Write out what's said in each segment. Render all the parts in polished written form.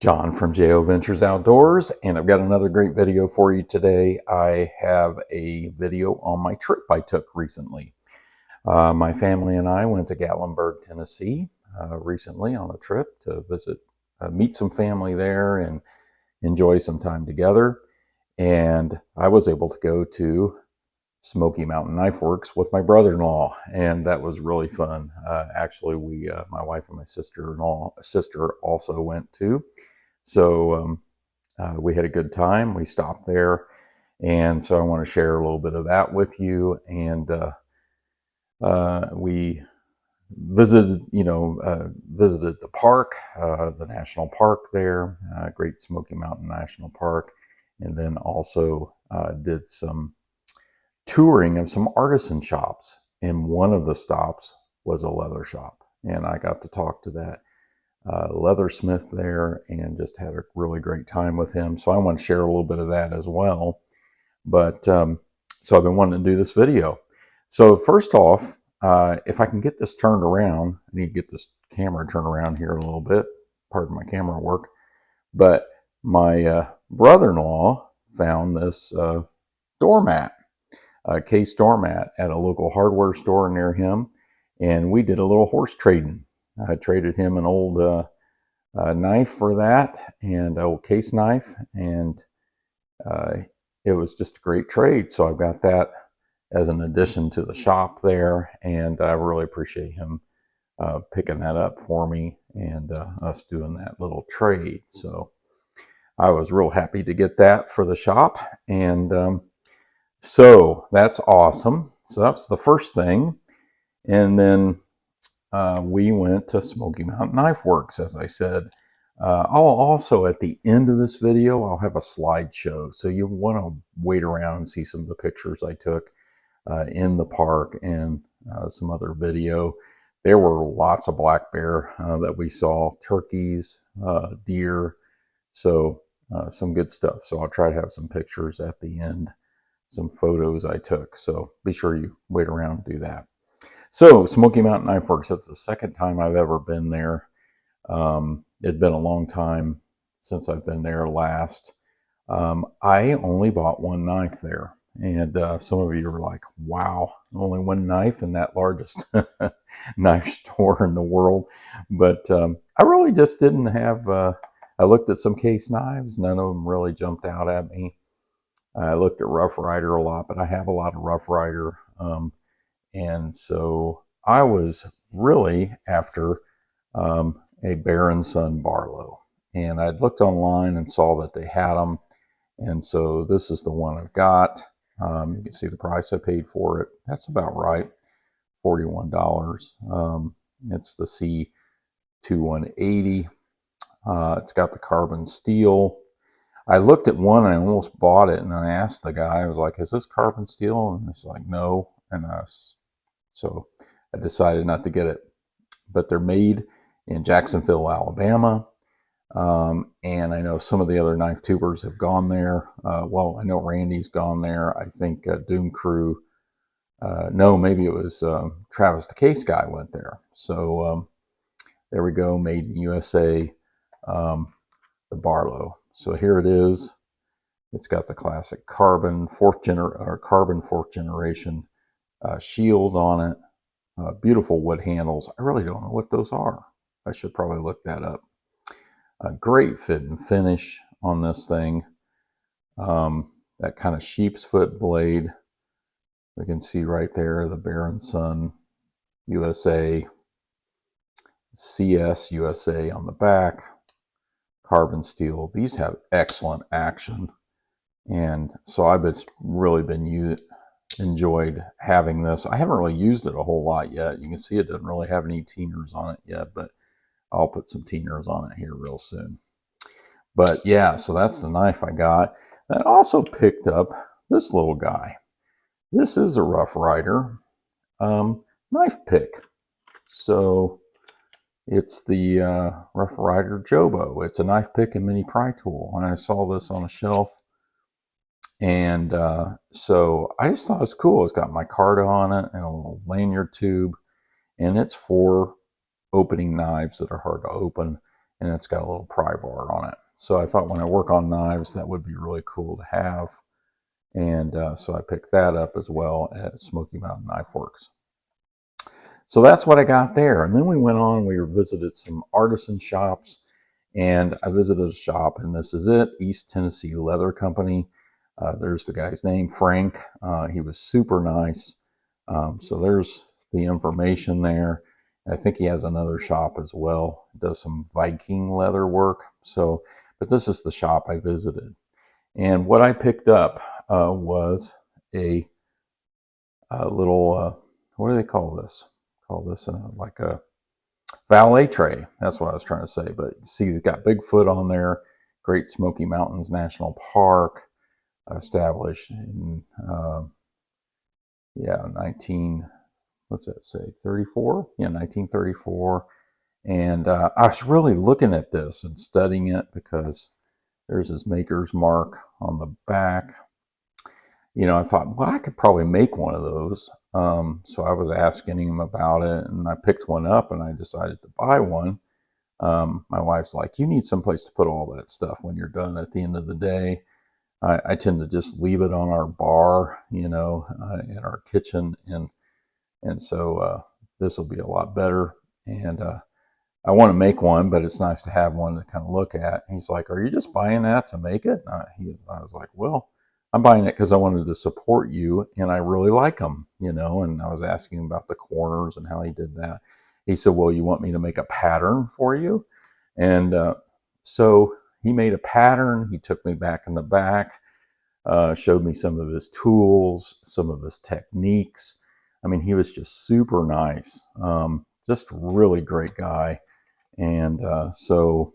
John from JO Ventures Outdoors, and I've got another great video for you today. I have a video on my trip I took recently. My family and I went to Gatlinburg, Tennessee recently on a trip to visit, meet some family there and enjoy some time together. And I was able to go to Smoky Mountain Knife Works with my brother-in-law, and that was really fun. Actually, my wife and my sister also went too. So we had a good time. We stopped there, and so I want to share a little bit of that with you. And we visited, visited the park, the national park there, Great Smoky Mountain National Park, and then also did some touring of some artisan shops. And one of the stops was a leather shop, and I got to talk to that leathersmith there and just had a really great time with him. So I want to share a little bit of that as well. But so I've been wanting to do this video. So first off, if I can get this turned around, I need to get this camera turned around here a little bit. Pardon my camera work. But my brother-in-law found this doormat, case doormat at a local hardware store near him. And we did a little horse trading. I traded him an old knife for that, and an old case knife, and it was just a great trade. So I've got that as an addition to the shop there, and I really appreciate him picking that up for me and us doing that little trade. So I was real happy to get that for the shop, and so that's awesome. So that's the first thing. And then we went to Smoky Mountain Knife Works, as I said. I'll also, at the end of this video, I'll have a slideshow. So you'll want to wait around and see some of the pictures I took in the park and some other video. There were lots of black bear that we saw, turkeys, deer, so some good stuff. So I'll try to have some pictures at the end, some photos I took. So be sure you wait around and do that. So Smoky Mountain Knife Works, that's the second time I've ever been there. It'd been a long time since I've been there last. I only bought one knife there. And some of you are like, wow, only one knife in that largest knife store in the world. But I really just didn't have, I looked at some case knives. None of them really jumped out at me. I looked at Rough Rider a lot, but I have a lot of Rough Rider. And so I was really after a Baron Son Barlow. And I'd looked online and saw that they had them. And so this is the one I've got. You can see the price I paid for it. That's about right, $41. It's the C2180. It's got the carbon steel. I looked at one and I almost bought it. And then I asked the guy, I was like, is this carbon steel? And he's like, no. And so I decided not to get it. But they're made in Jacksonville, Alabama. And I know some of the other knife tubers have gone there. Well, I know Randy's gone there. I think Doom Crew, no, maybe it was Travis the Case guy went there. So there we go, made in USA, the Barlow. So here it is. It's got the classic carbon fourth generation shield on it. Beautiful wood handles. I really don't know what those are. I should probably look that up. A great fit and finish on this thing. That kind of sheep's foot blade. We can see right there the Baron Son USA, CS USA on the back. Carbon steel. These have excellent action. And so I've really been enjoyed having this. I haven't really used it a whole lot yet. You can see it doesn't really have any teeners on it yet, but I'll put some teeners on it here real soon. But yeah, so that's the knife I got. I also picked up this little guy. This is a Rough Rider knife pick. So it's the Rough Rider Jobo. It's a knife pick and mini pry tool. And I saw this on a shelf. And so I just thought it was cool. It's got my card on it and a little lanyard tube. And it's for opening knives that are hard to open. and it's got a little pry bar on it. So I thought when I work on knives, that would be really cool to have. And so I picked that up as well at Smoky Mountain Knife Works. So that's what I got there. And then we went on, we visited some artisan shops, and I visited a shop, and this is it, East Tennessee Leather Company. There's the guy's name, Frank. He was super nice. So there's the information there. I think he has another shop as well. Does some Viking leather work. So, but this is the shop I visited. And what I picked up was a little, what do they call this? Call this like a valet tray. That's what I was trying to say. But see, it's got Bigfoot on there. Great Smoky Mountains National Park, established in, yeah, 19, what's that say, 34? Yeah, 1934. And I was really looking at this and studying it because there's this maker's mark on the back. You know, I thought, well, I could probably make one of those. So I was asking him about it, and I picked one up, and I decided to buy one. My wife's like, you need someplace to put all that stuff when you're done at the end of the day. I tend to just leave it on our bar, you know, in our kitchen, and so this will be a lot better. And I want to make one, but it's nice to have one to kind of look at. And he's like, are you just buying that to make it? I was like, well, I'm buying it because I wanted to support you, and I really like them, you know. And I was asking him about the corners and how he did that. He said, well, you want me to make a pattern for you? And so he made a pattern. He took me back in the back, showed me some of his tools, some of his techniques. I mean, he was just super nice, just really great guy. And so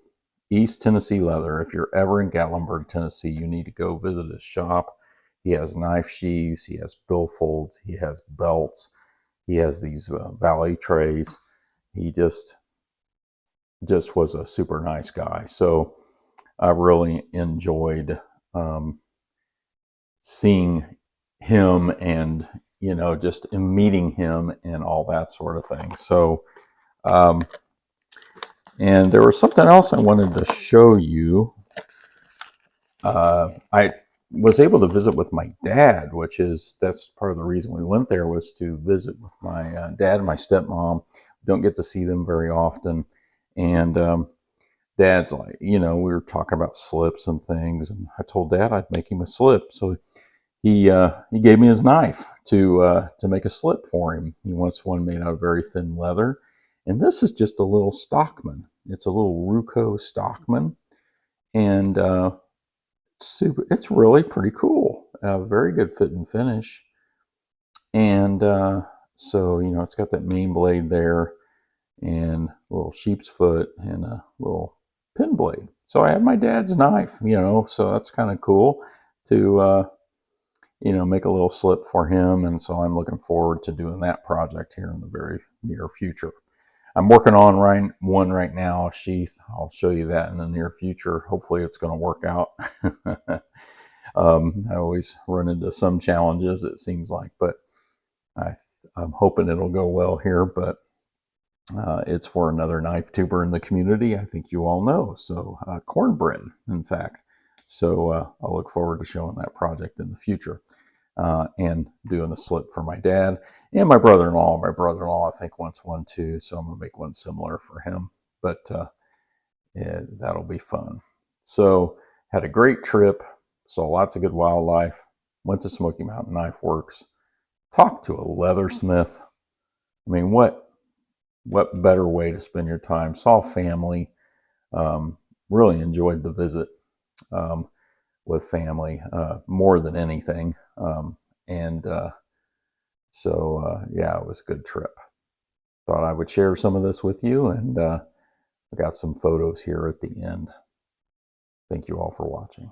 East Tennessee Leather, if you're ever in Gatlinburg, Tennessee, you need to go visit his shop. He has knife sheaths, he has billfolds, he has belts, he has these valet trays. He just was a super nice guy. So I really enjoyed seeing him and, you know, just meeting him and all that sort of thing. So, and there was something else I wanted to show you. I was able to visit with my dad, that's part of the reason we went there, was to visit with my dad and my stepmom. Don't get to see them very often. And Dad's like, you know, we were talking about slips and things, and I told Dad I'd make him a slip. So he gave me his knife to make a slip for him. He wants one made out of very thin leather, and this is just a little Stockman. It's a little Ruco Stockman, and it's really pretty cool. Very good fit and finish, and so you know, it's got that main blade there, and a little sheep's foot, and a little pin blade. So I have my dad's knife, you know, so that's kind of cool to you know, make a little slip for him. And so I'm looking forward to doing that project here in the very near future. I'm working on one right now, a sheath. I'll show you that in the near future. Hopefully it's going to work out. I always run into some challenges, it seems like, but I'm hoping it'll go well here. But it's for another knife tuber in the community, I think you all know. So cornbread, in fact. So I'll look forward to showing that project in the future, and doing a slip for my dad and my brother-in-law. My brother-in-law, I think, wants one too, so I'm going to make one similar for him. But yeah, that'll be fun. So had a great trip, saw lots of good wildlife, went to Smoky Mountain Knife Works, talked to a leathersmith. I mean, what better way to spend your time? Saw family. Really enjoyed the visit with family more than anything. And so, yeah, it was a good trip. Thought I would share some of this with you, and I got some photos here at the end. Thank you all for watching.